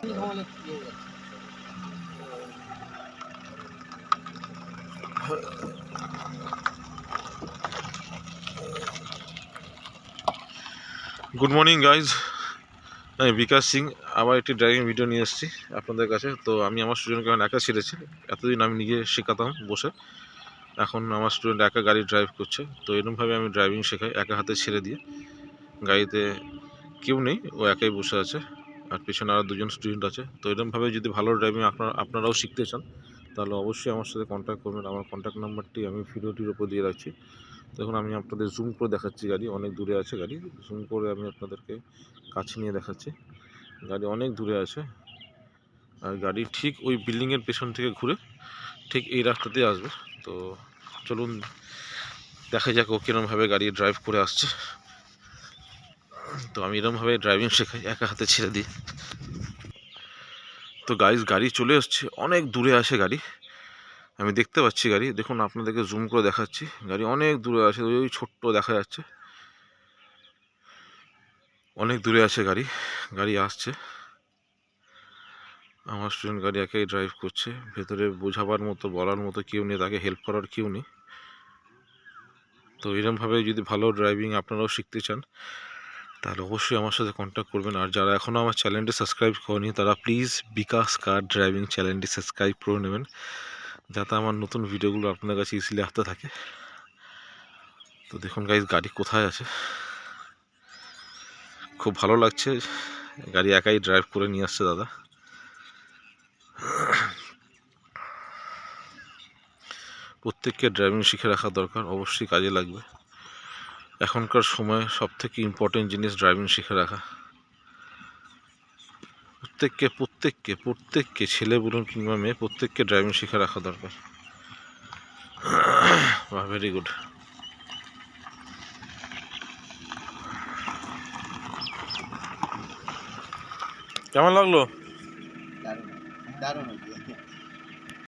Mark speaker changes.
Speaker 1: Good morning guys, আমি বিকাশ সিং আবার একটি ড্রাইভিং ভিডিও নিয়ে এসেছি আপনাদের কাছে। তো আমি আমার স্টুডেন্টকে এখন একা ছেড়েছি। এতদিন আমি নিজে শেখাতাম বসে, এখন আমার স্টুডেন্ট একা গাড়ি ড্রাইভ করছে। তো এরকমভাবে আমি ড্রাইভিং শেখাই, একা হাতে ছেড়ে দিয়ে। গাড়িতে কেউ নেই, ও একাই বসে আছে, আর পেছনে আরও দুজন স্টুডেন্ট আছে। তো এরকমভাবে যদি ভালো ড্রাইভিং আপনারাও শিখতে চান তাহলে অবশ্যই আমার সাথে কন্ট্যাক্ট করবেন। আমার কন্ট্যাক্ট নাম্বারটি আমি ভিডিওটির ওপর দিয়ে রাখছি। দেখুন, আমি আপনাদের জুম করে দেখাচ্ছি। গাড়ি অনেক দূরে আছে, গাড়ি জুম করে আমি আপনাদেরকে কাছে নিয়ে দেখাচ্ছি। গাড়ি অনেক দূরে আছে, আর গাড়ি ঠিক ওই বিল্ডিংয়ের পেছন থেকে ঘুরে ঠিক এই রাস্তাতেই আসবে। তো চলুন দেখা যাক ও কীরকমভাবে গাড়ি ড্রাইভ করে আসছে। তো আমি এরকমভাবে ড্রাইভিং শেখাই, একা হাতে ছেড়ে দিই। তো গাড়ি চলে এসছে, অনেক দূরে আছে গাড়ি, আমি দেখতে পাচ্ছি গাড়ি। দেখুন, আপনাদেরকে জুম করে দেখাচ্ছি। গাড়ি অনেক দূরে আছে, ওই ছোট্ট দেখা যাচ্ছে, অনেক দূরে আছে গাড়ি আসছে। আমার স্টুডেন্ট গাড়ি একাই ড্রাইভ করছে, ভেতরে বোঝাবার মতো বলার মতো কেউ নেই, তাকে হেল্প করার কেউ নেই। তো এরকমভাবে যদি ভালো ড্রাইভিং আপনারাও শিখতে চান তাহলে অবশ্যই আমার সাথে কন্ট্যাক্ট করবেন। আর যারা এখনও আমার চ্যানেলটি সাবস্ক্রাইব করেনি তারা প্লিজ বিকাশ কার ড্রাইভিং চ্যানেলটি সাবস্ক্রাইব করে নেবেন, যাতে আমার নতুন ভিডিওগুলো আপনার কাছে ইজিলি আসতে থাকে। তো দেখুন গাইজ, গাড়ি কোথায় আছে, খুব ভালো লাগছে। গাড়ি একাই ড্রাইভ করে নিয়ে আসছে দাদা। প্রত্যেককে ড্রাইভিং শিখে রাখা দরকার, অবশ্যই কাজে লাগবে। এখনকার সময় সবথেকে ইম্পর্টেন্ট জিনিস ড্রাইভিং শিখে রাখা। প্রত্যেককে ছেলে বলুন কিংবা মেয়ে, প্রত্যেককে ড্রাইভিং শিখে রাখা দরকার। বাহ, ভেরি গুড। কেমন লাগলো?
Speaker 2: দারুণ দারুণ।